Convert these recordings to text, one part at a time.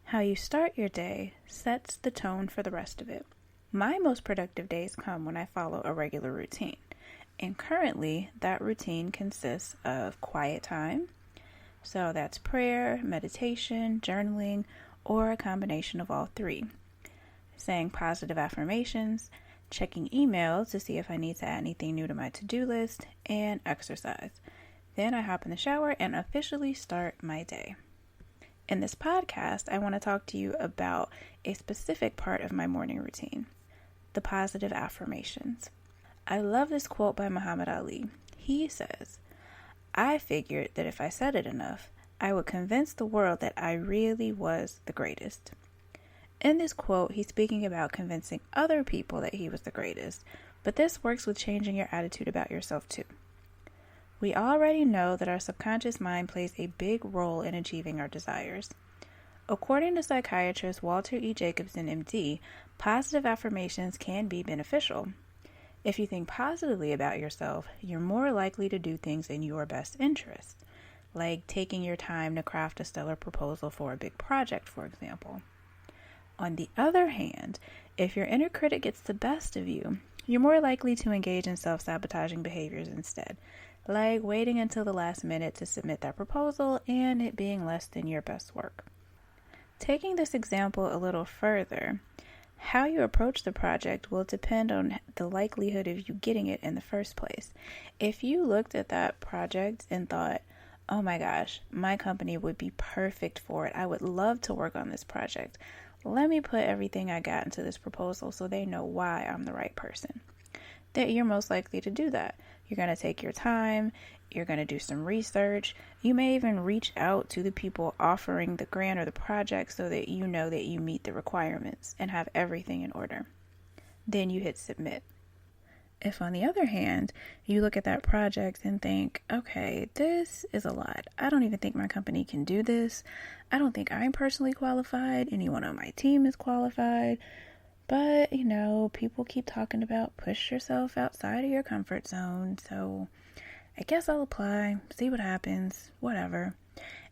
How you start your day sets the tone for the rest of it. My most productive days come when I follow a regular routine. And currently, that routine consists of quiet time. So that's prayer, meditation, journaling, or a combination of all three. Saying positive affirmations, checking emails to see if I need to add anything new to my to-do list, and exercise. Then I hop in the shower and officially start my day. In this podcast, I want to talk to you about a specific part of my morning routine, the positive affirmations. I love this quote by Muhammad Ali. He says, "I figured that if I said it enough, I would convince the world that I really was the greatest." In this quote, he's speaking about convincing other people that he was the greatest, but this works with changing your attitude about yourself too. We already know that our subconscious mind plays a big role in achieving our desires. According to psychiatrist Walter E. Jacobson, MD, positive affirmations can be beneficial. If you think positively about yourself, you're more likely to do things in your best interest, like taking your time to craft a stellar proposal for a big project, for example. On the other hand, if your inner critic gets the best of you, you're more likely to engage in self-sabotaging behaviors instead, like waiting until the last minute to submit that proposal and it being less than your best work. Taking this example a little further, how you approach the project will depend on the likelihood of you getting it in the first place. If you looked at that project and thought, "Oh my gosh, my company would be perfect for it. I would love to work on this project. Let me put everything I got into this proposal so they know why I'm the right person," that you're most likely to do that. You're going to take your time, you're going to do some research, you may even reach out to the people offering the grant or the project so that you know that you meet the requirements and have everything in order. Then you hit submit. If on the other hand, you look at that project and think, okay, this is a lot. I don't even think my company can do this. I don't think I'm personally qualified. Anyone on my team is qualified. But, people keep talking about push yourself outside of your comfort zone. So I guess I'll apply, see what happens, whatever.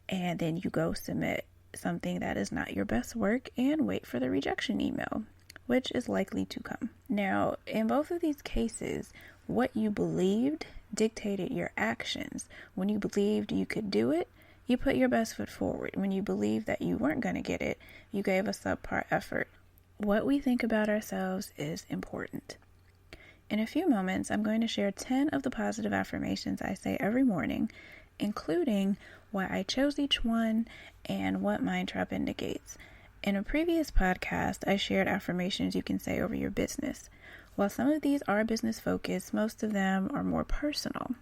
And then you go submit something that is not your best work and wait for the rejection email, which is likely to come. Now, in both of these cases, what you believed dictated your actions. When you believed you could do it, you put your best foot forward. When you believed that you weren't going to get it, you gave a subpar effort. What we think about ourselves is important. In a few moments, I'm going to share 10 of the positive affirmations I say every morning, including why I chose each one and what mind trap it negates. In a previous podcast, I shared affirmations you can say over your business. While some of these are business focused, most of them are more personal.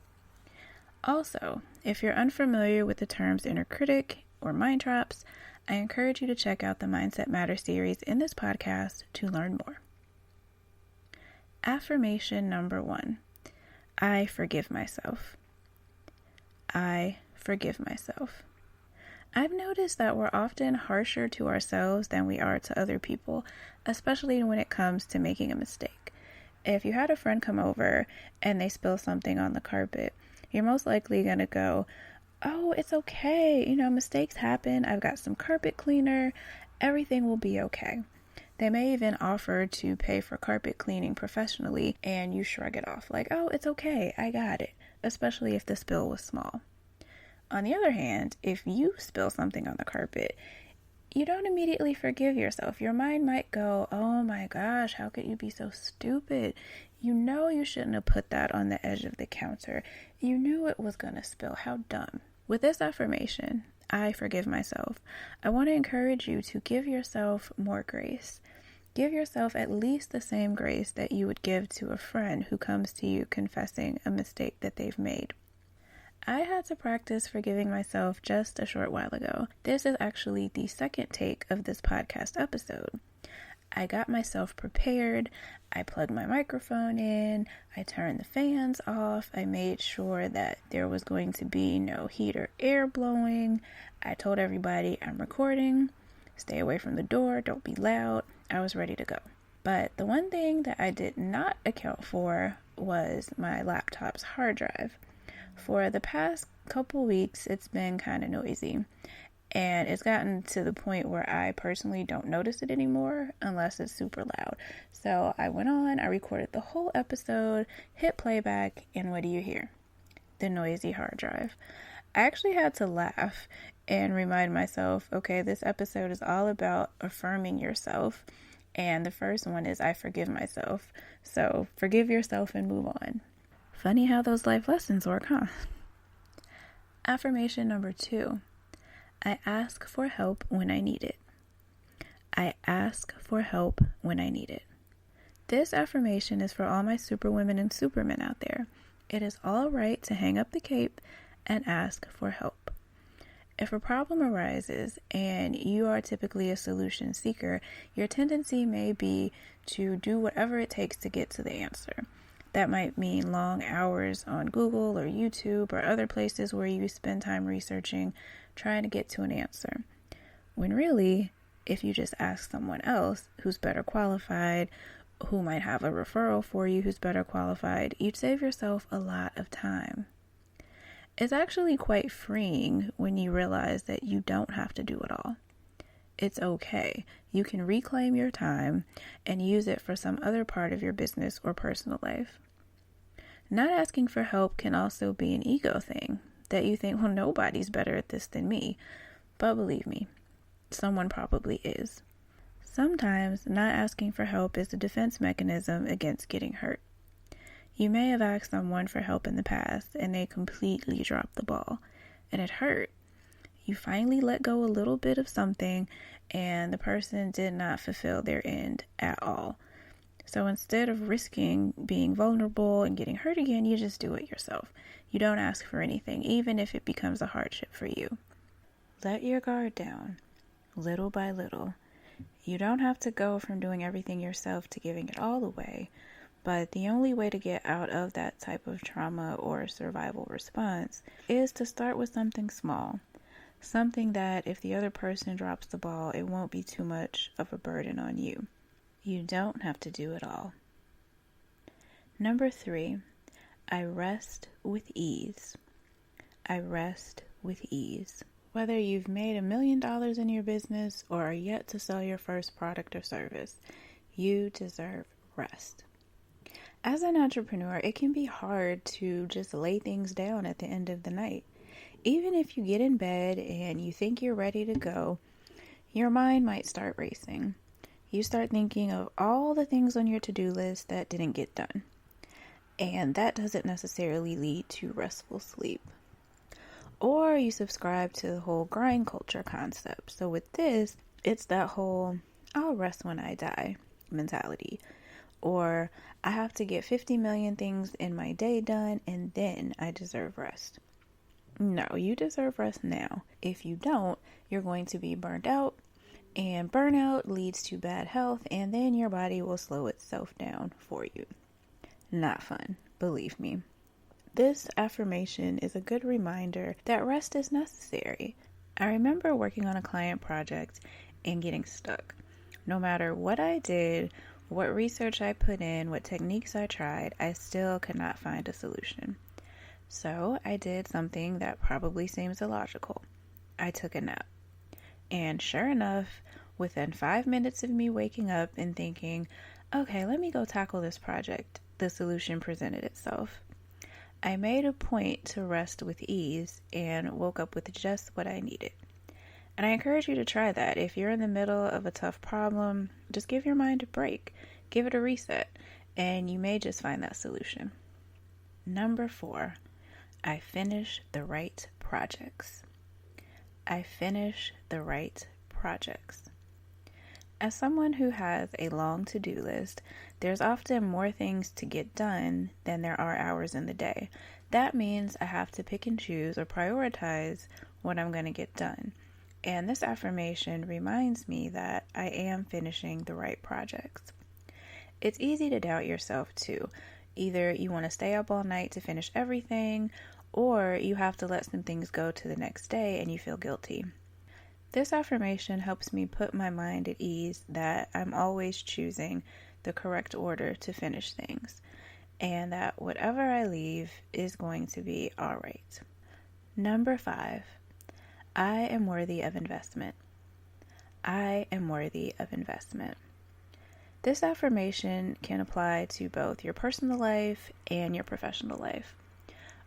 Also, if you're unfamiliar with the terms inner critic or mind traps, I encourage you to check out the Mindset Matters series in this podcast to learn more. Affirmation number 1. I forgive myself. I forgive myself. I've noticed that we're often harsher to ourselves than we are to other people, especially when it comes to making a mistake. If you had a friend come over and they spill something on the carpet, you're most likely going to go, "Oh, it's okay. Mistakes happen. I've got some carpet cleaner. Everything will be okay." They may even offer to pay for carpet cleaning professionally, and you shrug it off like, "Oh, it's okay. I got it," especially if the spill was small. On the other hand, if you spill something on the carpet, you don't immediately forgive yourself. Your mind might go, "Oh my gosh, how could you be so stupid? You shouldn't have put that on the edge of the counter. You knew it was going to spill. How dumb." With this affirmation, I forgive myself, I want to encourage you to give yourself more grace. Give yourself at least the same grace that you would give to a friend who comes to you confessing a mistake that they've made. I had to practice forgiving myself just a short while ago. This is actually the second take of this podcast episode. I got myself prepared. I plugged my microphone in. I turned the fans off. I made sure that there was going to be no heat or air blowing. I told everybody I'm recording. Stay away from the door. Don't be loud. I was ready to go. But the one thing that I did not account for was my laptop's hard drive. For the past couple weeks, it's been kind of noisy. And it's gotten to the point where I personally don't notice it anymore unless it's super loud. So I went on, I recorded the whole episode, hit playback, and what do you hear? The noisy hard drive. I actually had to laugh and remind myself, okay, this episode is all about affirming yourself. And the first one is I forgive myself. So forgive yourself and move on. Funny how those life lessons work, huh? Affirmation number 2. I ask for help when I need it. I ask for help when I need it. This affirmation is for all my superwomen and supermen out there. It is all right to hang up the cape and ask for help. If a problem arises and you are typically a solution seeker, your tendency may be to do whatever it takes to get to the answer. That might mean long hours on Google or YouTube or other places where you spend time researching, trying to get to an answer. When really, if you just ask someone else who's better qualified, who might have a referral for you who's better qualified, you'd save yourself a lot of time. It's actually quite freeing when you realize that you don't have to do it all. It's okay. You can reclaim your time and use it for some other part of your business or personal life. Not asking for help can also be an ego thing, that you think, well, nobody's better at this than me. But believe me, someone probably is. Sometimes not asking for help is a defense mechanism against getting hurt. You may have asked someone for help in the past and they completely dropped the ball, and it hurt. You finally let go a little bit of something and the person did not fulfill their end at all. So instead of risking being vulnerable and getting hurt again, you just do it yourself. You don't ask for anything, even if it becomes a hardship for you. Let your guard down, little by little. You don't have to go from doing everything yourself to giving it all away, but the only way to get out of that type of trauma or survival response is to start with something small. Something that if the other person drops the ball, it won't be too much of a burden on you. You don't have to do it all. Number 3, I rest with ease. I rest with ease. Whether you've made $1 million in your business or are yet to sell your first product or service, you deserve rest. As an entrepreneur, it can be hard to just lay things down at the end of the night. Even if you get in bed and you think you're ready to go, your mind might start racing. You start thinking of all the things on your to-do list that didn't get done. And that doesn't necessarily lead to restful sleep. Or you subscribe to the whole grind culture concept. So with this, it's that whole I'll rest when I die mentality. Or I have to get 50 million things in my day done and then I deserve rest. No, you deserve rest now. If you don't, you're going to be burnt out. And burnout leads to bad health, and then your body will slow itself down for you. Not fun, believe me. This affirmation is a good reminder that rest is necessary. I remember working on a client project and getting stuck. No matter what I did, what research I put in, what techniques I tried, I still could not find a solution. So I did something that probably seems illogical. I took a nap. And sure enough, within 5 minutes of me waking up and thinking, okay, let me go tackle this project, the solution presented itself. I made a point to rest with ease and woke up with just what I needed. And I encourage you to try that. If you're in the middle of a tough problem, just give your mind a break. Give it a reset, and you may just find that solution. Number 4, I finish the right projects. I finish the right projects. As someone who has a long to-do list, there's often more things to get done than there are hours in the day. That means I have to pick and choose or prioritize what I'm going to get done. And this affirmation reminds me that I am finishing the right projects. It's easy to doubt yourself too. Either you want to stay up all night to finish everything, or you have to let some things go to the next day and you feel guilty. This affirmation helps me put my mind at ease that I'm always choosing the correct order to finish things, and that whatever I leave is going to be all right. Number 5, I am worthy of investment. I am worthy of investment. This affirmation can apply to both your personal life and your professional life.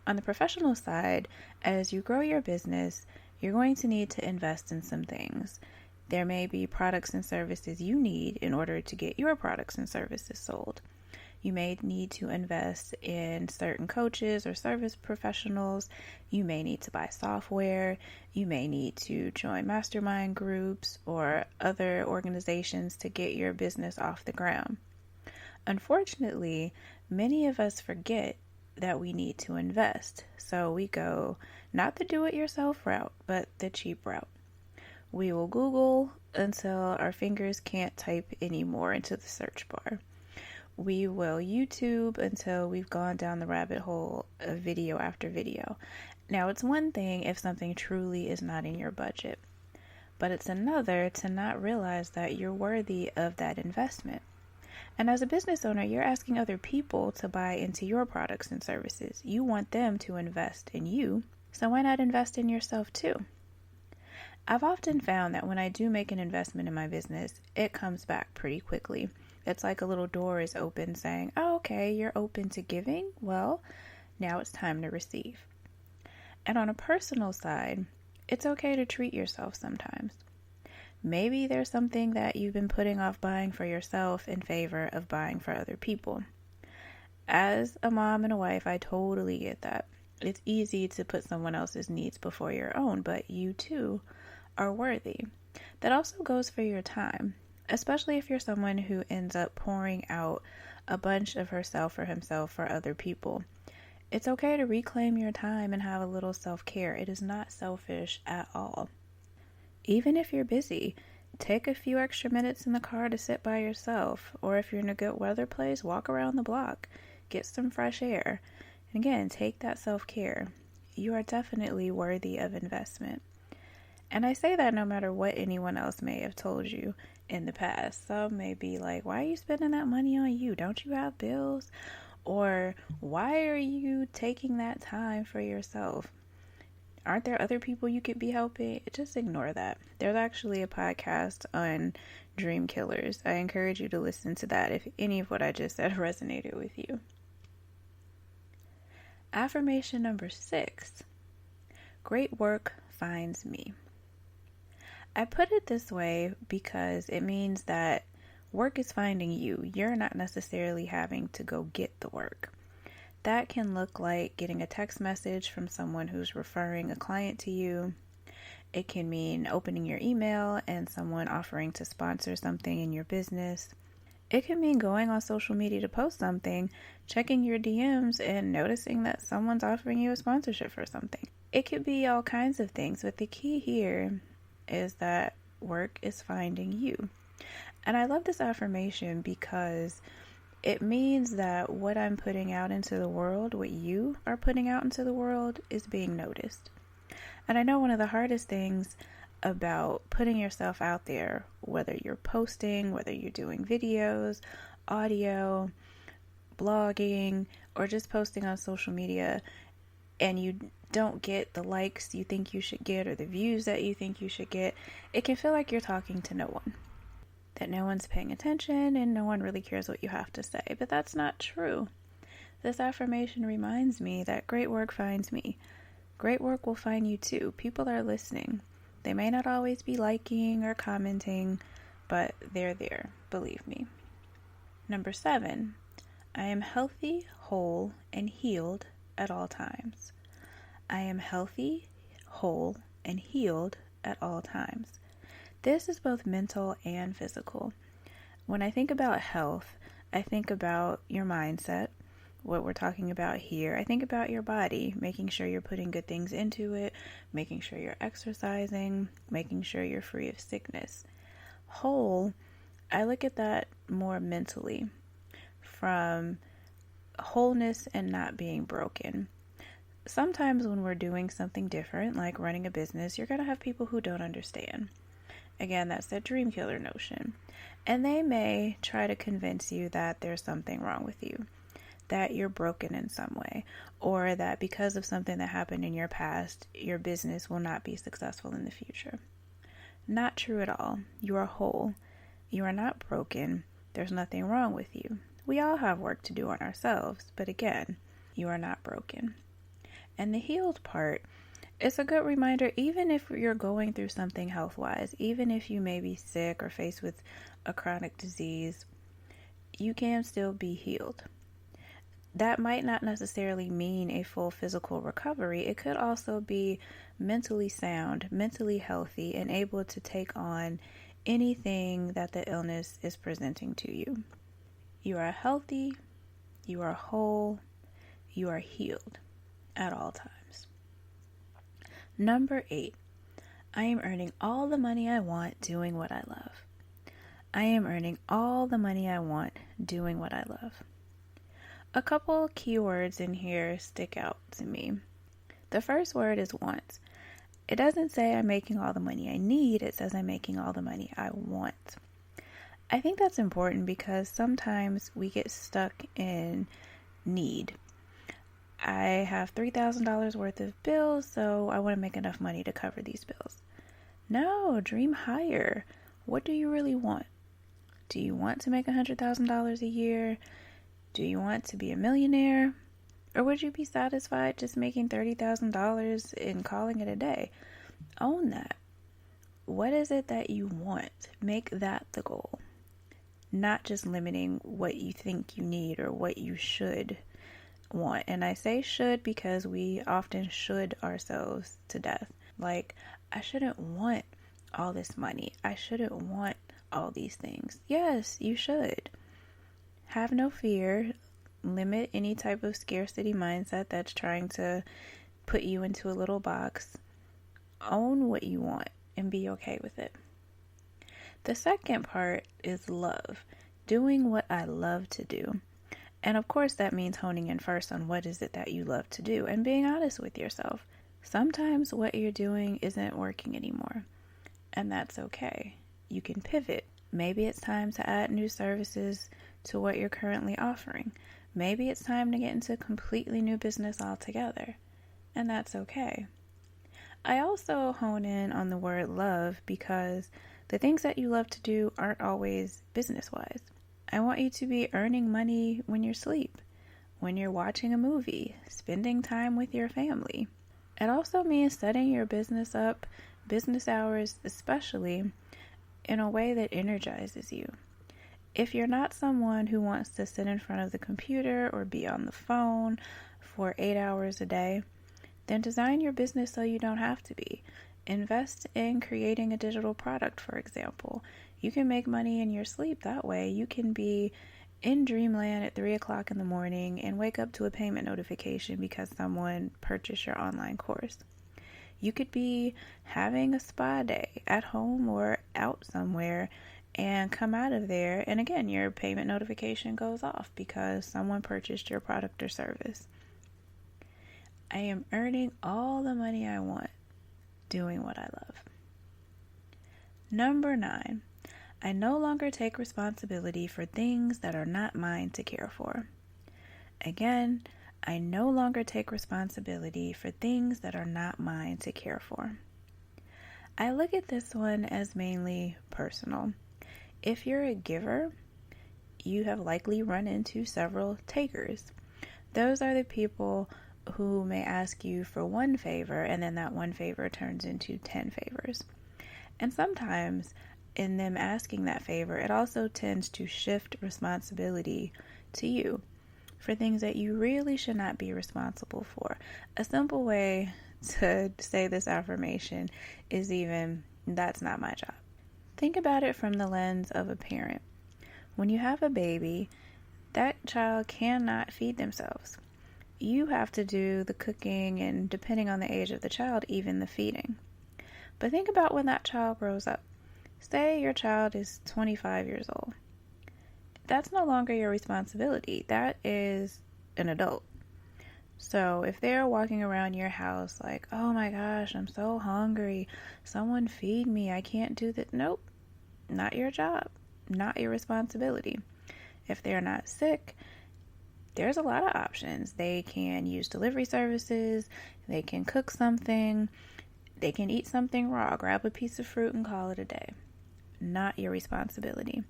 On the professional side, as you grow your business, you're going to need to invest in some things. There may be products and services you need in order to get your products and services sold. You may need to invest in certain coaches or service professionals. You may need to buy software. You may need to join mastermind groups or other organizations to get your business off the ground. Unfortunately, many of us forget that we need to invest. So we go not the do-it-yourself route, but the cheap route. We will Google until our fingers can't type anymore into the search bar. We will YouTube until we've gone down the rabbit hole of video after video. Now, it's one thing if something truly is not in your budget, but it's another to not realize that you're worthy of that investment. And as a business owner, you're asking other people to buy into your products and services. You want them to invest in you, so why not invest in yourself too? I've often found that when I do make an investment in my business, it comes back pretty quickly. It's like a little door is open saying, oh, okay, you're open to giving. Well, now it's time to receive. And on a personal side, it's okay to treat yourself sometimes. Maybe there's something that you've been putting off buying for yourself in favor of buying for other people. As a mom and a wife, I totally get that. It's easy to put someone else's needs before your own, but you too are worthy. That also goes for your time. Especially if you're someone who ends up pouring out a bunch of herself or himself for other people. It's okay to reclaim your time and have a little self-care. It is not selfish at all. Even if you're busy, take a few extra minutes in the car to sit by yourself. Or if you're in a good weather place, walk around the block. Get some fresh air. And again, take that self-care. You are definitely worthy of investment. And I say that no matter what anyone else may have told you in the past. Some may be like, why are you spending that money on you? Don't you have bills? Or why are you taking that time for yourself? Aren't there other people you could be helping? Just ignore that. There's actually a podcast on dream killers. I encourage you to listen to that if any of what I just said resonated with you. Affirmation number 6. Great work finds me. I put it this way because it means that work is finding you. You're not necessarily having to go get the work. That can look like getting a text message from someone who's referring a client to you. It can mean opening your email and someone offering to sponsor something in your business. It can mean going on social media to post something, checking your DMs, and noticing that someone's offering you a sponsorship for something. It could be all kinds of things, but the key here is that work is finding you. And I love this affirmation because it means that what I'm putting out into the world, what you are putting out into the world, is being noticed. And I know one of the hardest things about putting yourself out there, whether you're posting, whether you're doing videos, audio, blogging, or just posting on social media, and you don't get the likes you think you should get or the views that you think you should get, it can feel like you're talking to no one. That no one's paying attention and no one really cares what you have to say. But that's not true. This affirmation reminds me that great work finds me. Great work will find you too. People are listening. They may not always be liking or commenting, but they're there, believe me. Number 7, I am healthy, whole, and healed at all times. I am healthy, whole, and healed at all times. This is both mental and physical. When I think about health, I think about your mindset, what we're talking about here. I think about your body, making sure you're putting good things into it, making sure you're exercising, making sure you're free of sickness. Whole, I look at that more mentally, from wholeness and not being broken. Sometimes when we're doing something different, like running a business, you're going to have people who don't understand. Again, that's that dream killer notion. And they may try to convince you that there's something wrong with you. that you're broken in some way, or that because of something that happened in your past, your business will not be successful in the future. Not true at all. You are whole. You are not broken. There's nothing wrong with you. We all have work to do on ourselves, but again, you are not broken. And the healed part, it's a good reminder, even if you're going through something health-wise, even if you may be sick or faced with a chronic disease, you can still be healed. That might not necessarily mean a full physical recovery. It could also be mentally sound, mentally healthy, and able to take on anything that the illness is presenting to you. You are healthy, you are whole, you are healed at all times. Number 8, I am earning all the money I want doing what I love. I am earning all the money I want doing what I love. A couple keywords in here stick out to me. The first word is want. It doesn't say I'm making all the money I need, it says I'm making all the money I want. I think that's important because sometimes we get stuck in need. I have $3,000 worth of bills, so I want to make enough money to cover these bills. No, dream higher. What do you really want? Do you want to make $100,000 a year? Do you want to be a millionaire? Or would you be satisfied just making $30,000 and calling it a day? Own that. What is it that you want? Make that the goal. Not just limiting what you think you need or what you should want. And I say should because we often should ourselves to death. Like, I shouldn't want all this money. I shouldn't want all these things. Yes, you should. Have no fear. Limit any type of scarcity mindset that's trying to put you into a little box. Own what you want and be okay with it. The second part is love. Doing what I love to do. And of course that means honing in first on what is it that you love to do and being honest with yourself. Sometimes what you're doing isn't working anymore, and that's okay. You can pivot. Maybe it's time to add new services to what you're currently offering. Maybe it's time to get into a completely new business altogether, and that's okay. I also hone in on the word love because the things that you love to do aren't always business-wise. I want you to be earning money when you sleep, when you're watching a movie, spending time with your family. It also means setting your business up, business hours especially, in a way that energizes you. If you're not someone who wants to sit in front of the computer or be on the phone for 8 hours a day, then design your business so you don't have to be. Invest in creating a digital product, for example. You can make money in your sleep that way. You can be in dreamland at 3 o'clock in the morning and wake up to a payment notification because someone purchased your online course. You could be having a spa day at home or out somewhere and come out of there, and again, your payment notification goes off because someone purchased your product or service. I am earning all the money I want doing what I love. Number 9, I no longer take responsibility for things that are not mine to care for. Again, I no longer take responsibility for things that are not mine to care for. I look at this one as mainly personal. If you're a giver, you have likely run into several takers. Those are the people who may ask you for one favor and then that one favor turns into 10 favors. And sometimes in them asking that favor, it also tends to shift responsibility to you for things that you really should not be responsible for. A simple way to say this affirmation is even, that's not my job. Think about it from the lens of a parent. When you have a baby, that child cannot feed themselves. You have to do the cooking and, depending on the age of the child, even the feeding. But think about when that child grows up. Say your child is 25 years old. That's no longer your responsibility. That is an adult. So if they're walking around your house like, oh my gosh, I'm so hungry, someone feed me, I can't do that. Nope, not your job, not your responsibility. If they're not sick, there's a lot of options. They can use delivery services, they can cook something, they can eat something raw, grab a piece of fruit and call it a day. Not your responsibility.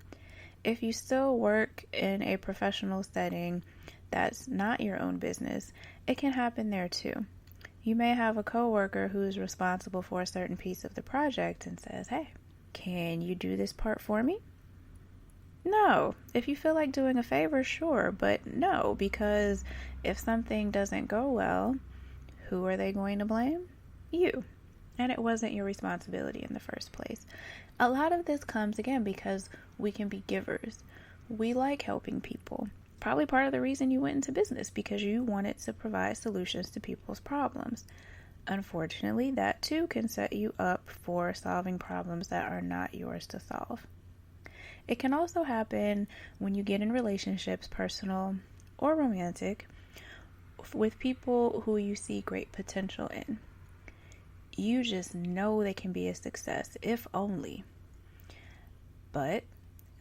If you still work in a professional setting that's not your own business, it can happen there too. You may have a coworker who is responsible for a certain piece of the project and says, "Hey, can you do this part for me?" No. If you feel like doing a favor, sure, but no, because if something doesn't go well, who are they going to blame? You. And it wasn't your responsibility in the first place. A lot of this comes again because we can be givers. We like helping people. Probably part of the reason you went into business, because you wanted to provide solutions to people's problems. Unfortunately, that too can set you up for solving problems that are not yours to solve. It can also happen when you get in relationships, personal or romantic, with people who you see great potential in. You just know they can be a success, if only. But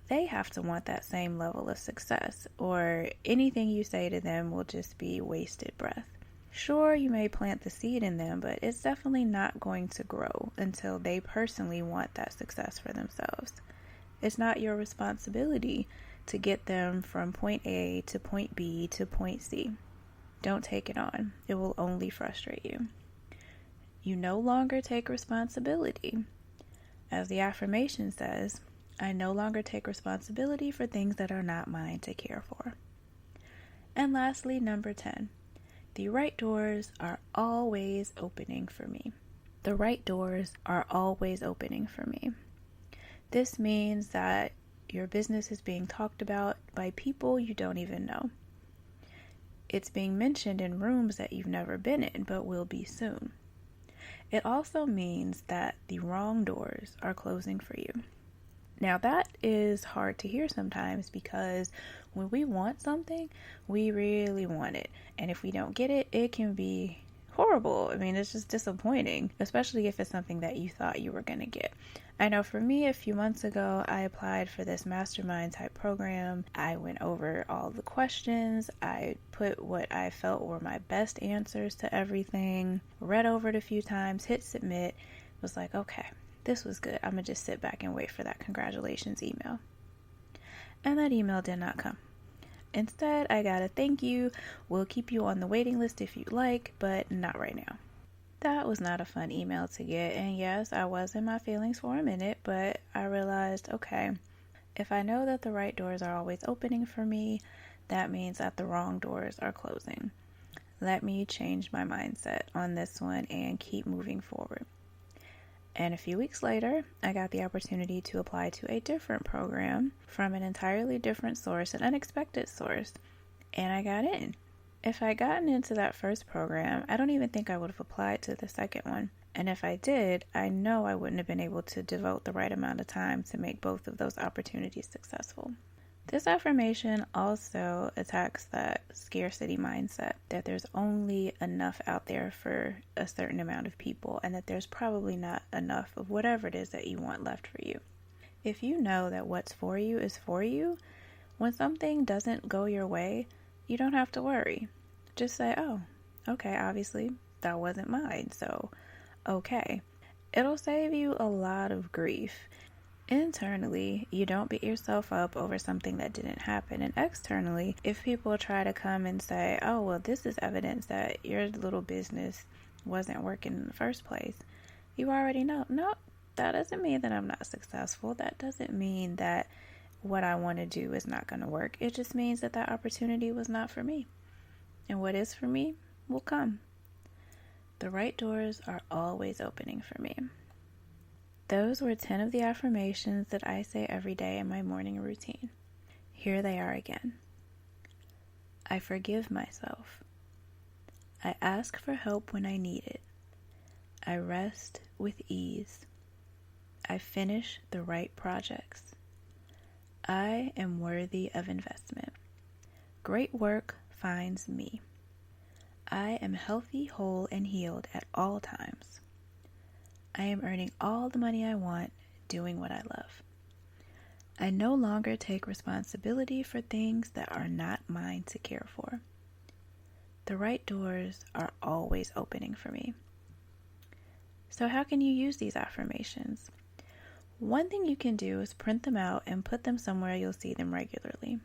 they have to want that same level of success, or anything you say to them will just be wasted breath. Sure, you may plant the seed in them, but it's definitely not going to grow until they personally want that success for themselves. It's not your responsibility to get them from point A to point B to point C. Don't take it on. It will only frustrate you. You no longer take responsibility. As the affirmation says, I no longer take responsibility for things that are not mine to care for. And lastly, number 10, the right doors are always opening for me. The right doors are always opening for me. This means that your business is being talked about by people you don't even know. It's being mentioned in rooms that you've never been in but will be soon. It also means that the wrong doors are closing for you. Now that is hard to hear sometimes, because when we want something, we really want it. And if we don't get it, it can be horrible. I mean, it's just disappointing, especially if it's something that you thought you were going to get. I know for me, a few months ago, I applied for this mastermind type program. I went over all the questions. I put what I felt were my best answers to everything, read over it a few times, hit submit, was like, okay, this was good. I'm going to just sit back and wait for that congratulations email. And that email did not come. Instead, I got a thank you. We'll keep you on the waiting list if you'd like, but not right now. That was not a fun email to get, and yes, I was in my feelings for a minute, but I realized, okay, if I know that the right doors are always opening for me, that means that the wrong doors are closing. Let me change my mindset on this one and keep moving forward. And a few weeks later, I got the opportunity to apply to a different program from an entirely different source, an unexpected source, and I got in. If I gotten into that first program, I don't even think I would have applied to the second one. And if I did, I know I wouldn't have been able to devote the right amount of time to make both of those opportunities successful. This affirmation also attacks that scarcity mindset, that there's only enough out there for a certain amount of people, and that there's probably not enough of whatever it is that you want left for you. If you know that what's for you is for you, when something doesn't go your way, you don't have to worry. Just say, oh, okay, obviously that wasn't mine, so okay. It'll save you a lot of grief. Internally, you don't beat yourself up over something that didn't happen. And externally, if people try to come and say, oh, well, this is evidence that your little business wasn't working in the first place, you already know, no, that doesn't mean that I'm not successful. That doesn't mean that what I want to do is not going to work. It just means that that opportunity was not for me. And what is for me will come. The right doors are always opening for me. Those were 10 of the affirmations that I say every day in my morning routine. Here they are again. I forgive myself. I ask for help when I need it. I rest with ease. I finish the right projects. I am worthy of investment. Great work finds me. I am healthy, whole, and healed at all times. I am earning all the money I want, doing what I love. I no longer take responsibility for things that are not mine to care for. The right doors are always opening for me. So how can you use these affirmations? One thing you can do is print them out and put them somewhere you'll see them regularly.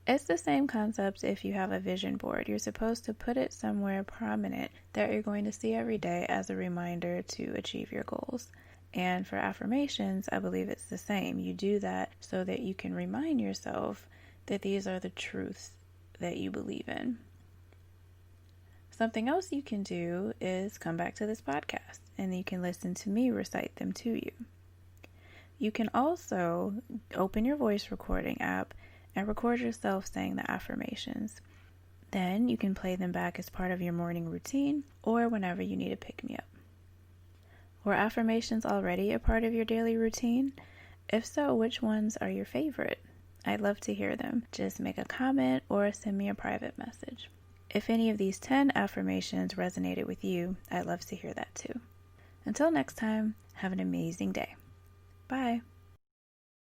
It's the same concept if you have a vision board. You're supposed to put it somewhere prominent that you're going to see every day as a reminder to achieve your goals. And for affirmations, I believe it's the same. You do that so that you can remind yourself that these are the truths that you believe in. Something else you can do is come back to this podcast and you can listen to me recite them to you. You can also open your voice recording app and record yourself saying the affirmations. Then you can play them back as part of your morning routine or whenever you need to pick me up. Were affirmations already a part of your daily routine? If so, which ones are your favorite? I'd love to hear them. Just make a comment or send me a private message. If any of these 10 affirmations resonated with you, I'd love to hear that too. Until next time, have an amazing day. Bye.